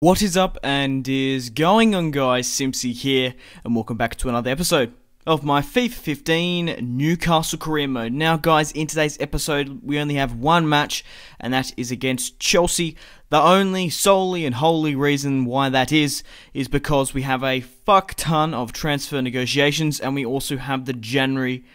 What is up and is going on, guys? Simpzy here, and welcome back to another episode of my FIFA 15 Newcastle Career Mode. Now, guys, in today's episode, we only have one match, and that is against Chelsea. The only, solely, and wholly reason why that is because we have a fuck ton of transfer negotiations, and we also have the January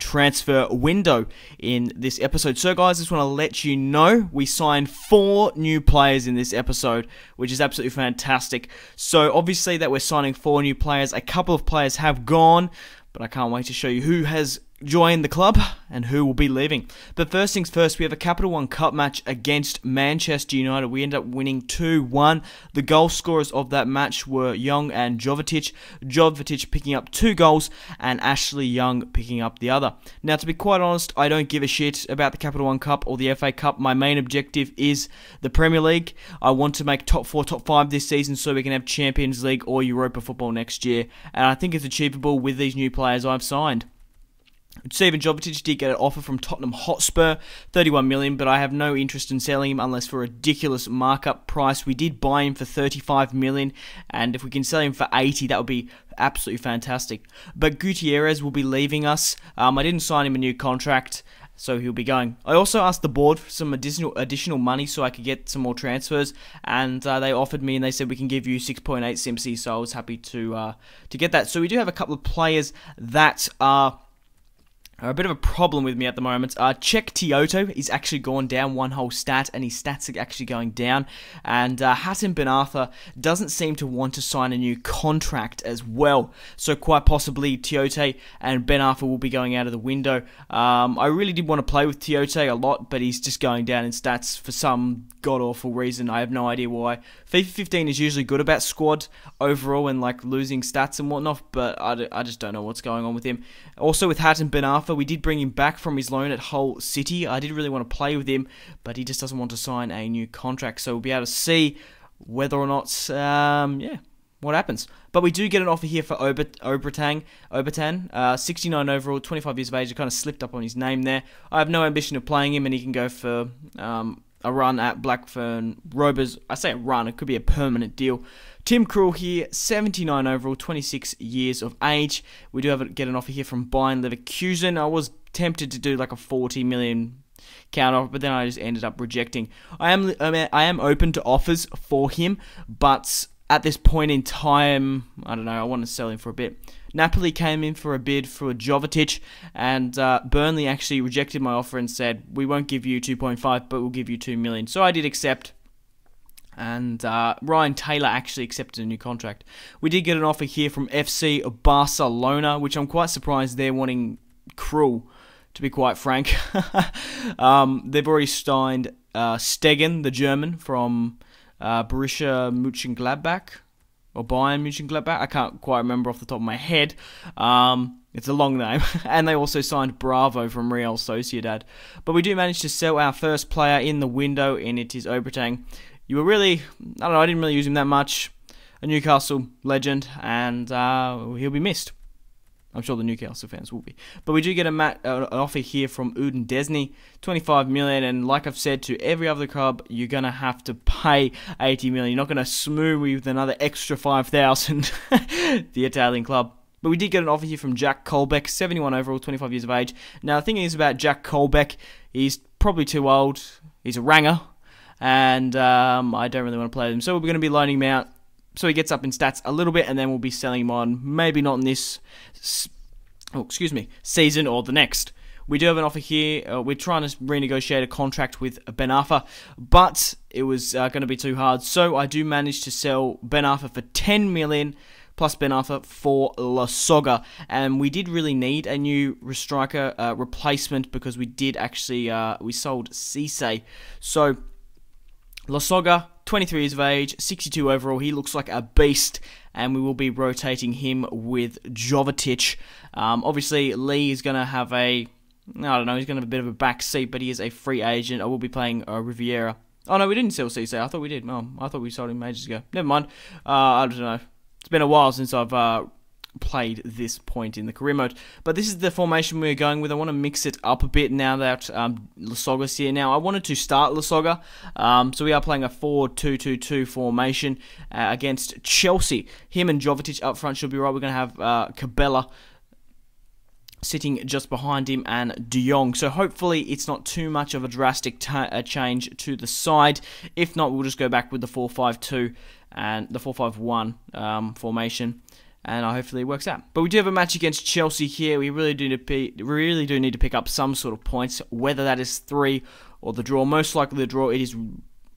transfer window in this episode. So guys, I just want to let you know we signed 4 new players in this episode, which is absolutely fantastic. So obviously that we're signing 4 new players, a couple of players have gone, but I can't wait to show you who has joined the club and who will be leaving. But first things first, we have a Capital One Cup match against Manchester United. We end up winning 2-1. The goal scorers of that match were Young and Jovetic. Jovetic picking up 2 goals and Ashley Young picking up the other. Now, to be quite honest, I don't give a shit about the Capital One Cup or the FA Cup. My main objective is the Premier League. I want to make top 4, top 5 this season so we can have Champions League or Europa football next year. And I think it's achievable with these new players I've signed. Steven Jovetic did get an offer from Tottenham Hotspur, 31 million, but I have no interest in selling him unless for a ridiculous markup price. We did buy him for 35 million, and if we can sell him for 80, that would be absolutely fantastic. But Gutierrez will be leaving us. I didn't sign him a new contract, so he'll be going. I also asked the board for some additional money so I could get some more transfers, and they offered me and they said we can give you 6.8 Simpzy, so I was happy to get that. So we do have a couple of players that are a bit of a problem with me at the moment. Check Tioto is actually gone down one whole stat, and his stats are actually going down. And Hatton Ben Arthur doesn't seem to want to sign a new contract as well. So quite possibly Tiote and Ben Arthur will be going out of the window. I really did want to play with Tiote a lot, but he's just going down in stats for some god-awful reason. I have no idea why. FIFA 15 is usually good about squad overall and like losing stats and whatnot, but I just don't know what's going on with him. Also with Hatton Ben Arthur, we did bring him back from his loan at Hull City. I did really want to play with him, but he just doesn't want to sign a new contract. So we'll be able to see whether or not, what happens. But we do get an offer here for Obertan, 69 overall, 25 years of age. I kind of slipped up on his name there. I have no ambition of playing him, and he can go for a run at Blackburn Rovers. I say a run, it could be a permanent deal. Tim Krul here, 79 overall, 26 years of age. We do get an offer here from Bayern Leverkusen. I was tempted to do like a 40 million counter, but then I just ended up rejecting. I am open to offers for him, but at this point in time, I don't know, I want to sell him for a bit. Napoli came in for a bid for Jovetic, and Burnley actually rejected my offer and said, we won't give you 2.5, but we'll give you 2 million. So I did accept, and Ryan Taylor actually accepted a new contract. We did get an offer here from FC Barcelona, which I'm quite surprised they're wanting Krul, to be quite frank. They've already signed Stegen, the German, from Borussia Mönchengladbach, or Bayern Mönchengladbach. I can't quite remember off the top of my head. It's a long name. And they also signed Bravo from Real Sociedad. But we do manage to sell our first player in the window, and it is Obertang. You were really, I don't know, I didn't really use him that much. A Newcastle legend, and he'll be missed. I'm sure the Newcastle fans will be. But we do get an offer here from Uden Desny, 25 million, and like I've said to every other club, you're going to have to pay 80 million. You're not going to smooth with another extra 5,000, the Italian club. But we did get an offer here from Jack Colbeck, 71 overall, 25 years of age. Now, the thing is about Jack Colbeck, he's probably too old. He's a ranger, and I don't really want to play with him. So we're going to be loaning him out, so he gets up in stats a little bit, and then we'll be selling him on, maybe not in this season or the next. We do have an offer here. We're trying to renegotiate a contract with Ben Arthur, but it was going to be too hard. So I do manage to sell Ben Arthur for 10 million, plus Ben Arthur for La Soga. And we did really need a new striker replacement because we did actually, we sold Cisse. So La Soga, 23 years of age, 62 overall. He looks like a beast, and we will be rotating him with Jovetic. Obviously, Lee is going to have I don't know, he's going to have a bit of a back seat, but he is a free agent. I will be playing Riviera. Oh, no, we didn't sell Cisse. I thought we did. Oh, I thought we sold him ages ago. Never mind. I don't know. It's been a while since I've played this point in the career mode. But this is the formation we're going with. I want to mix it up a bit now that Lasogga's here. Now, I wanted to start Lasogga, so we are playing a 4-2-2-2 formation against Chelsea. Him and Jovetic up front should be right. We're going to have Cabella sitting just behind him and De Jong. So hopefully it's not too much of a drastic change to the side. If not, we'll just go back with the 4-5-2 and the 4-5-1 formation. And hopefully it works out. But we do have a match against Chelsea here. We really do need to pick up some sort of points, whether that is 3 or the draw. Most likely the draw. It is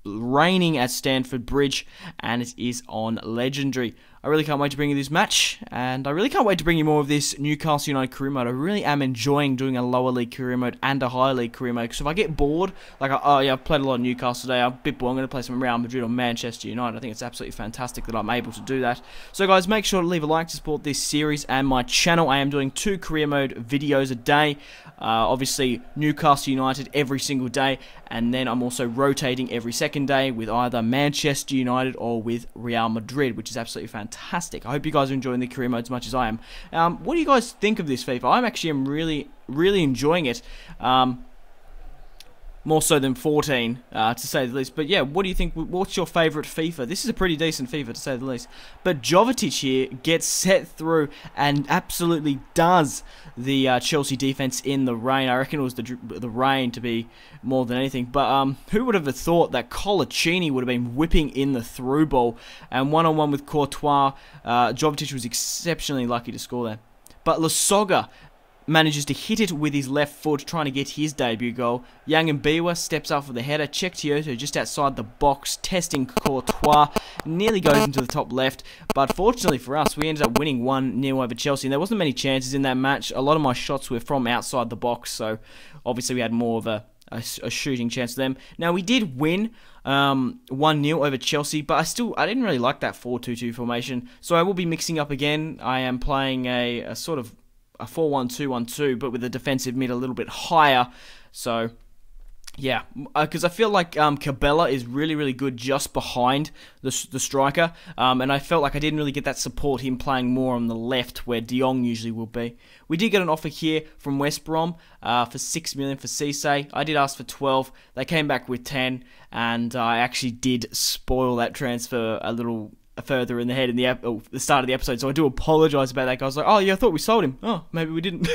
raining at Stamford Bridge, and it is on Legendary. I really can't wait to bring you this match, and I really can't wait to bring you more of this Newcastle United Career Mode. I really am enjoying doing a lower league career mode and a higher league career mode, because if I get bored, like, oh yeah, I've played a lot of Newcastle today, I'm a bit bored, I'm going to play some Real Madrid or Manchester United. I think it's absolutely fantastic that I'm able to do that. So guys, make sure to leave a like to support this series and my channel. I am doing 2 career mode videos a day, obviously Newcastle United every single day, and then I'm also rotating every second day with either Manchester United or with Real Madrid, which is absolutely fantastic. I hope you guys are enjoying the career mode as much as I am. What do you guys think of this FIFA? I'm really enjoying it. More so than 14, to say the least. But yeah, what do you think? What's your favourite FIFA? This is a pretty decent FIFA, to say the least. But Jovetic here gets set through and absolutely does the Chelsea defence in the rain. I reckon it was the rain to be more than anything. But who would have thought that Colaccini would have been whipping in the through ball? And one-on-one with Courtois, Jovetic was exceptionally lucky to score there. But Lasogga manages to hit it with his left foot, trying to get his debut goal. Yang and Biwa steps up for the header. Cheick just outside the box, testing Courtois. Nearly goes into the top left, but fortunately for us, we ended up winning 1-0 over Chelsea. And there wasn't many chances in that match. A lot of my shots were from outside the box, so obviously we had more of a shooting chance to them. Now, we did win 1-0 over Chelsea, but I didn't really like that 4-2-2 formation, so I will be mixing up again. I am playing a sort of a 4-1-2-1-2, but with the defensive mid a little bit higher. So, yeah, because I feel like Cabella is really good just behind the striker, and I felt like I didn't really get that support, him playing more on the left where De Jong usually will be. We did get an offer here from West Brom for 6 million for Cisse. I did ask for 12. They came back with 10, and I actually did spoil that transfer a little further in the head in the start of the episode, so I do apologise about that. I was like, oh yeah, I thought we sold him. Oh, maybe we didn't.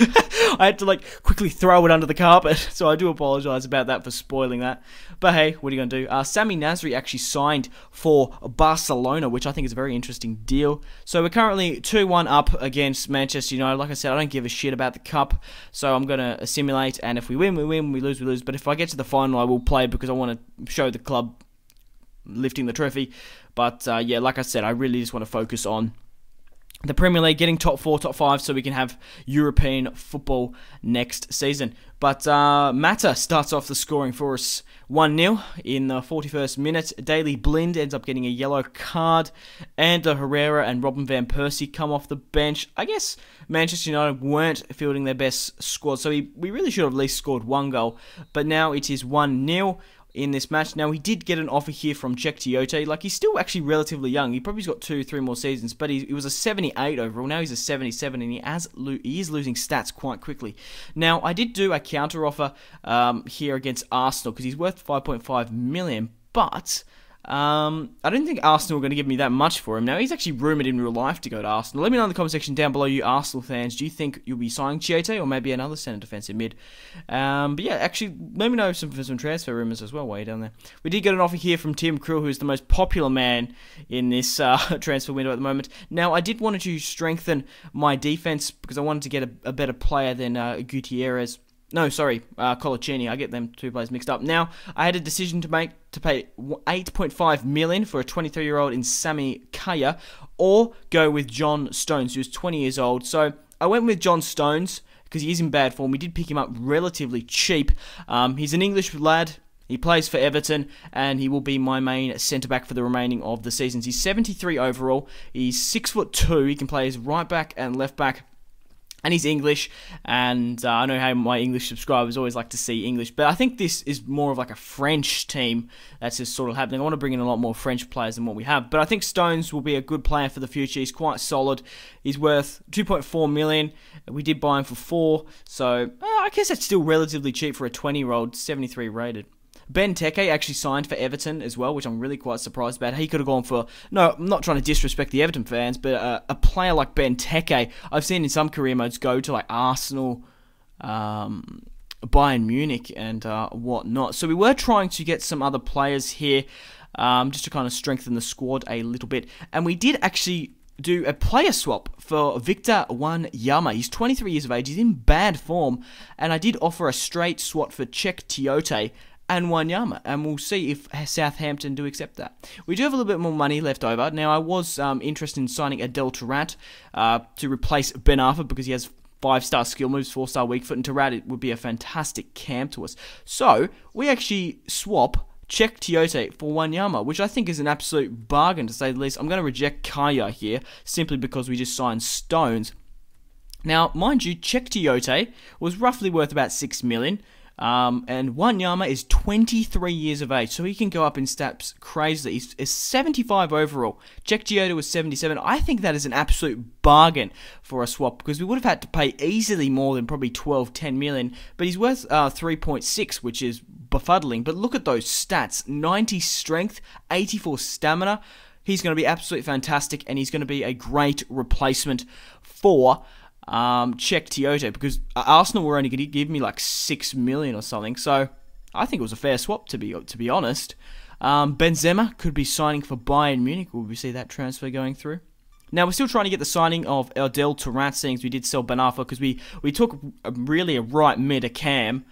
I had to like quickly throw it under the carpet, so I do apologise about that for spoiling that. But hey, what are you going to do? Sami Nasri actually signed for Barcelona, which I think is a very interesting deal. So we're currently 2-1 up against Manchester United. Like I said, I don't give a shit about the cup, so I'm going to simulate, and if we win, we win, we lose. But if I get to the final, I will play, because I want to show the club lifting the trophy. But yeah, like I said, I really just want to focus on the Premier League, getting top 4, top 5, so we can have European football next season. But Mata starts off the scoring for us 1-0 in the 41st minute. Daley Blind ends up getting a yellow card. And Herrera and Robin Van Persie come off the bench. I guess Manchester United weren't fielding their best squad, so we really should have at least scored 1 goal. But now it is 1-0. In this match. Now, he did get an offer here from Cheick. Like, he's still actually relatively young. He probably got 2-3 more seasons, but he was a 78 overall. Now he's a 77, and he is losing stats quite quickly. Now, I did do a counter offer here against Arsenal, because he's worth 5.5 million, but I don't think Arsenal are going to give me that much for him. Now, he's actually rumoured in real life to go to Arsenal. Let me know in the comment section down below, you Arsenal fans. Do you think you'll be signing Cheick or maybe another centre defensive mid? But yeah, actually, let me know for some transfer rumours as well while you're down there. We did get an offer here from Tim Krul, who is the most popular man in this transfer window at the moment. Now, I did want to strengthen my defence, because I wanted to get a better player than Gutierrez. No, sorry, Colaccini. I get them 2 players mixed up. Now, I had a decision to make to pay 8.5 million for a 23-year-old in Sami Kaya, or go with John Stones, who's 20 years old. So I went with John Stones because he is in bad form. We did pick him up relatively cheap. He's an English lad. He plays for Everton, and he will be my main centre-back for the remaining of the seasons. He's 73 overall. He's 6'2". He can play as right back and left back. And he's English, and I know how my English subscribers always like to see English, but I think this is more of like a French team that's just sort of happening. I want to bring in a lot more French players than what we have, but I think Stones will be a good player for the future. He's quite solid. He's worth 2.4 million. We did buy him for 4, so I guess that's still relatively cheap for a 20-year-old, 73 rated. Benteke actually signed for Everton as well, which I'm really quite surprised about. He could have gone for... No, I'm not trying to disrespect the Everton fans, but a player like Benteke, I've seen in some career modes go to like Arsenal, Bayern Munich, and whatnot. So we were trying to get some other players here, just to kind of strengthen the squad a little bit. And we did actually do a player swap for Victor Wanyama. He's 23 years of age. He's in bad form. And I did offer a straight swap for Cheick Tiote and Wanyama, and we'll see if Southampton do accept that. We do have a little bit more money left over. Now, I was interested in signing Adel Taarabt to replace Ben Arfa because he has 5-star skill moves, 4-star weak foot, and Taarabt it would be a fantastic camp to us. So, we actually swap Cheick Tiote for Wanyama, which I think is an absolute bargain, to say the least. I'm going to reject Kaya here, simply because we just signed Stones. Now, mind you, Cheick Tiote was roughly worth about 6 million. And Wanyama is 23 years of age, so he can go up in stats crazily. He's 75 overall. Cheick Tiote was 77. I think that is an absolute bargain for a swap, because we would have had to pay easily more than probably 10 million, but he's worth 3.6, which is befuddling. But look at those stats: 90 strength, 84 stamina. He's going to be absolutely fantastic, and he's going to be a great replacement for Cheick Tiote, because Arsenal were only going to give me like 6 million or something, so I think it was a fair swap, to be honest. Benzema could be signing for Bayern Munich. Will we see that transfer going through? Now, we're still trying to get the signing of Adel Taarabt, seeing as we did sell Ben Arfa, because we took really a right mid, a cam,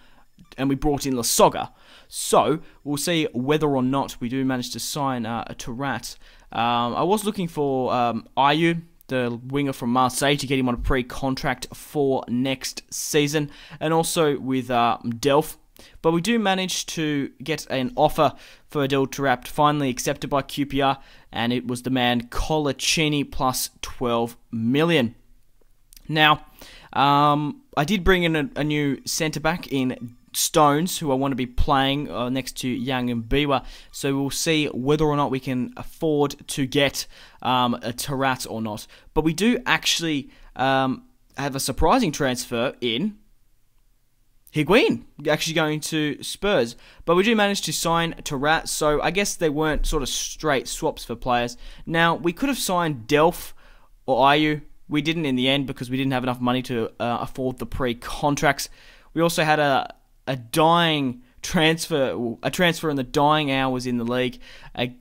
and we brought in Lasogga. So, we'll see whether or not we do manage to sign a Taarabt. I was looking for Ayew, the winger from Marseille, to get him on a pre-contract for next season, and also with Delph. But we do manage to get an offer for Adel Taarabt finally accepted by QPR, and it was the man Colaccini plus 12 million. Now, I did bring in a new centre-back in Stones, who I want to be playing next to Yang and Biwa, so we'll see whether or not we can afford to get a Taarabt or not. But we do actually have a surprising transfer in Higuain, actually going to Spurs. But we do manage to sign Taarabt, so I guess they weren't sort of straight swaps for players. Now, we could have signed Delph or Ayew. We didn't in the end, because we didn't have enough money to afford the pre-contracts. We also had a transfer in the dying hours in the league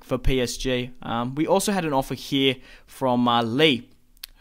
for PSG. We also had an offer here from Lee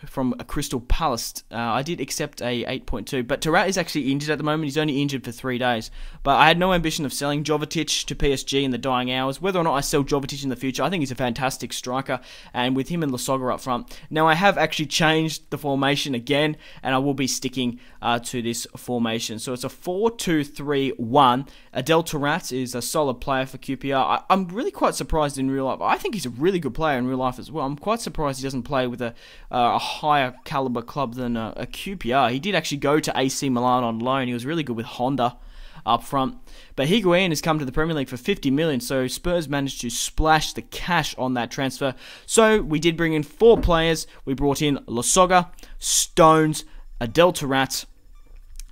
from Crystal Palace. I did accept a 8.2, but Taarabt is actually injured at the moment. He's only injured for 3 days. But I had no ambition of selling Jovetic to PSG in the dying hours. Whether or not I sell Jovetic in the future, I think he's a fantastic striker, and with him and Lasogga up front. Now, I have actually changed the formation again, and I will be sticking to this formation. So it's a 4-2-3-1. Adel Taarabt is a solid player for QPR. I'm really quite surprised in real life. I think he's a really good player in real life as well. I'm quite surprised he doesn't play with a higher caliber club than a QPR. He did actually go to AC Milan on loan. He was really good with Honda up front. But Higuain has come to the Premier League for 50 million, so Spurs managed to splash the cash on that transfer. So we did bring in 4 players. We brought in Lasogga, Stones, Adel Taarabt,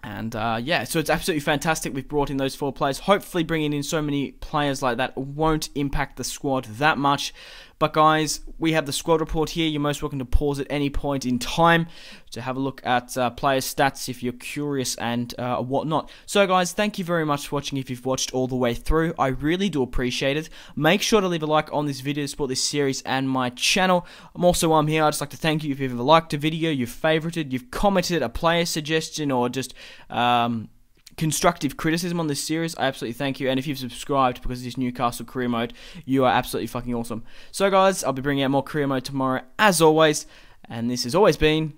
and yeah, so it's absolutely fantastic we've brought in those 4 players. Hopefully bringing in so many players like that won't impact the squad that much. But guys, we have the squad report here. You're most welcome to pause at any point in time to have a look at player stats if you're curious and whatnot. So guys, thank you very much for watching if you've watched all the way through. I really do appreciate it. Make sure to leave a like on this video to support this series and my channel. Also, I'm here. I'd just like to thank you if you've ever liked a video, you've favorited, you've commented a player suggestion, or just constructive criticism on this series. I absolutely thank you. And if you've subscribed because of this Newcastle Career Mode, you are absolutely fucking awesome. So guys, I'll be bringing out more Career Mode tomorrow as always, and this has always been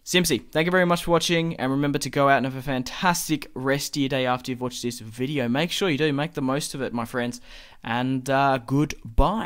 Simpzy. Thank you very much for watching, and remember to go out and have a fantastic rest of your day after you've watched this video. Make sure you do make the most of it, my friends, and goodbye.